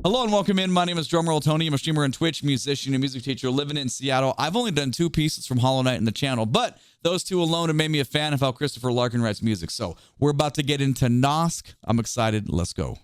Hello and welcome in. My name is DrumRollTony. I'm a streamer on Twitch, musician, and music teacher living in Seattle. I've only done 2 pieces from Hollow Knight in the channel, but those 2 alone have made me a fan of how Christopher Larkin writes music. So we're about to get into Nosk. I'm excited. Let's go.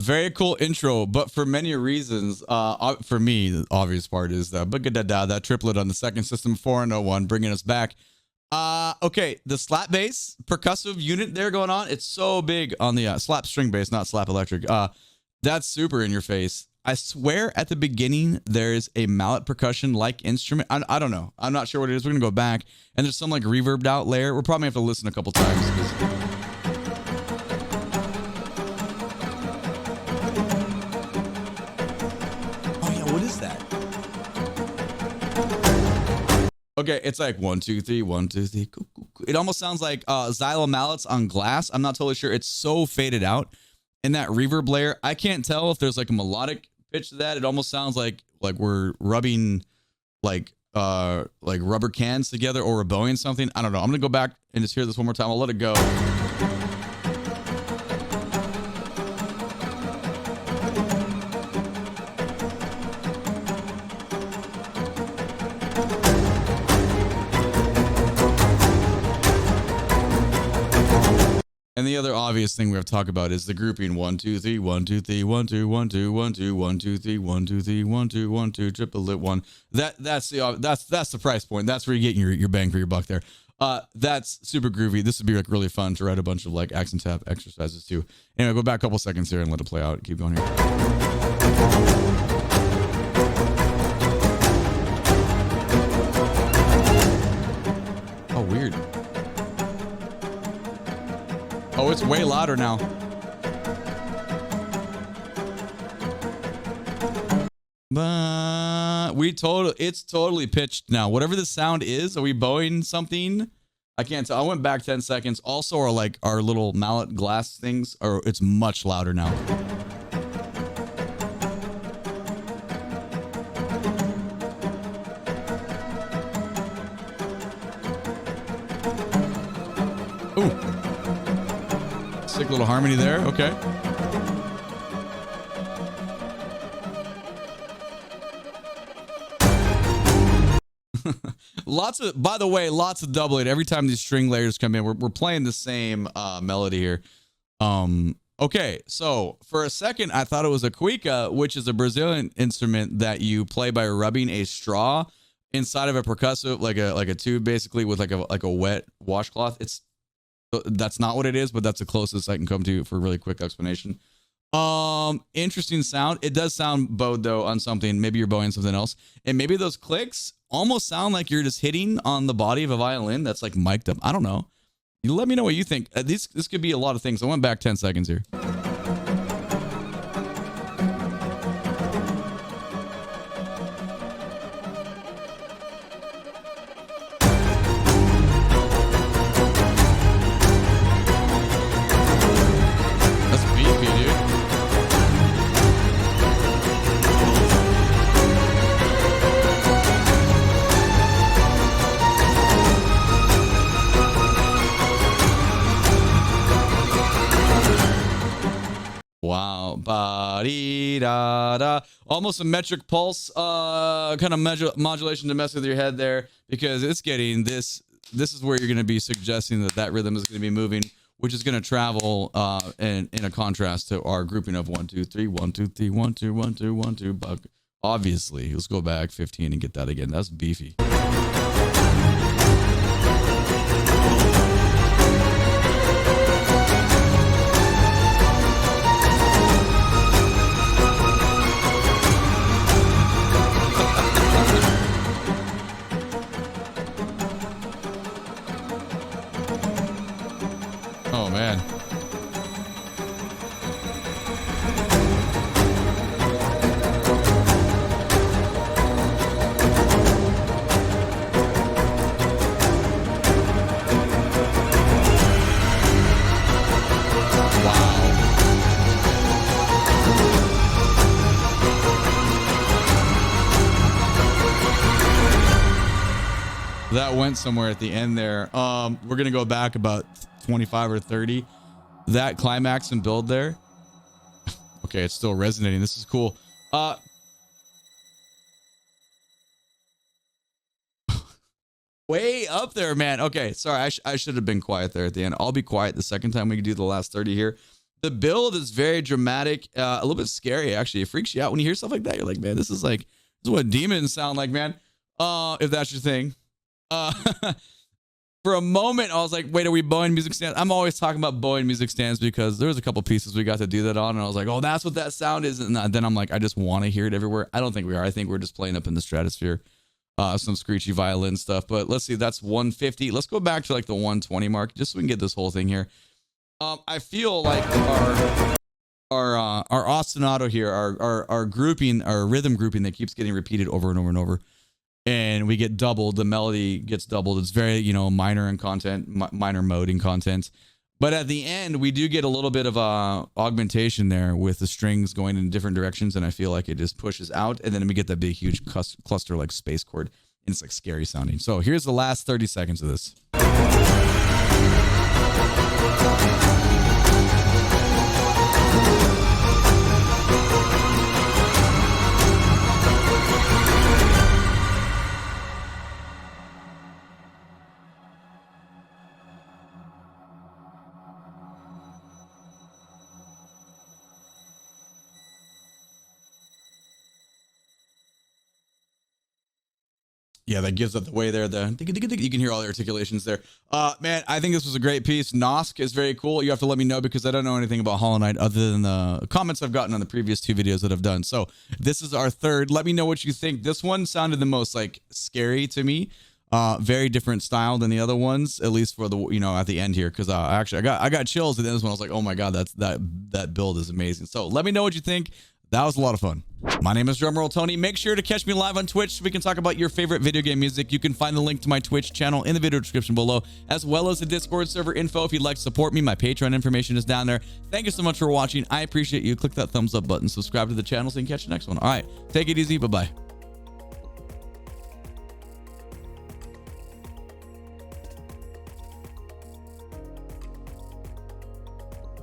Very cool intro, but for many reasons, for me, the obvious part is that triplet on the second system 401 bringing us back. Okay, the slap bass percussive unit there going on. It's so big on the slap string bass, not slap electric. That's super in your face. I swear at the beginning there's a mallet percussion like instrument. I don't know. I'm not sure what it is. We're gonna go back and there's some like reverbed out layer. We'll probably have to listen a couple times. What is that? Okay, it's like 1 2 3 1 2 3. It almost sounds like xylo mallets on glass. I'm not totally sure. It's so faded out in that reverb layer. I can't tell if there's like a melodic pitch to that. It almost sounds like we're rubbing like rubber cans together or we're bowing something. I don't know. I'm gonna go back and just hear this one more time. I'll let it go. And the other obvious thing we have to talk about is the grouping 1 2 3 1 2 3 1 2 1 2 1 2 1 2 3 1 2 3 1 2 1 2 triplet 1. That's the price point. That's where you're getting your bang for your buck there. That's super groovy. This would be like really fun to write a bunch of like accent tap exercises too. Anyway, go back a couple seconds here and let it play out. Keep going here. Oh, weird. Oh, it's way louder now. But it's totally pitched now. Whatever the sound is, are we bowing something? I can't tell. I went back 10 seconds. Also, our little mallet glass things, it's much louder now. Ooh. Sick little harmony there. Okay. By the way, lots of doubling every time these string layers come in. We're playing the same melody here. Okay, so for a second I thought it was a cuica, which is a Brazilian instrument that you play by rubbing a straw inside of a percussive, like a tube, basically with like a wet washcloth. That's not what it is, but that's the closest I can come to for a really quick explanation. Interesting sound. It does sound bowed though on something. Maybe you're bowing something else, and maybe those clicks almost sound like you're just hitting on the body of a violin that's like mic'd up. I don't know. You let me know what you think. This could be a lot of things. I went back 10 seconds here. Wow. Ba-dee-da-da. Almost a metric pulse kind of modulation to mess with your head there, because it's getting this. This is where you're going to be suggesting that rhythm is going to be moving, which is going to travel in a contrast to our grouping of 1 2 3 1 2 3 1 2 1 2 1 2 buck. Obviously, let's go back 15 and get that again. That's beefy. Oh, man. that went somewhere at the end there. We're gonna go back about 25 or 30. That climax and build there. Okay, it's still resonating. This is cool. Way up there, man. Okay, sorry, I should have been quiet there at the end. I'll be quiet the second time we do the last 30 here. The build is very dramatic, a little bit scary actually. It freaks you out when you hear stuff like that. You're like, man, this is what demons sound like, man. If that's your thing. For a moment, I was like, wait, are we bowing music stands? I'm always talking about bowing music stands because there was a couple pieces we got to do that on, and I was like, oh, that's what that sound is. And then I'm like, I just want to hear it everywhere. I don't think we are. I think we're just playing up in the stratosphere. Some screechy violin stuff. But let's see, that's 150. Let's go back to like the 120 mark just so we can get this whole thing here. I feel like our ostinato here, our grouping, our rhythm grouping that keeps getting repeated over and over and over. And we get doubled. The melody gets doubled. It's very, minor in content, minor mode in content. But at the end, we do get a little bit of augmentation there with the strings going in different directions. And I feel like it just pushes out. And then we get that big, huge cluster like space chord. And it's like scary sounding. So here's the last 30 seconds of this. Yeah, that gives up the way there. You can hear all the articulations there. Man, I think this was a great piece. Nosk is very cool. You have to let me know because I don't know anything about Hollow Knight other than the comments I've gotten on the previous 2 videos that I've done. So this is our third. Let me know what you think. This one sounded the most like scary to me. Very different style than the other ones, at least for the at the end here. Because actually I got chills at this one. I was like, oh my god, that build is amazing. So let me know what you think. That was a lot of fun. My name is DrumRollTony. Make sure to catch me live on Twitch so we can talk about your favorite video game music. You can find the link to my Twitch channel in the video description below, as well as the Discord server info if you'd like to support me. My Patreon information is down there. Thank you so much for watching. I appreciate you. Click that thumbs up button. Subscribe to the channel so you can catch the next one. All right. Take it easy. Bye-bye.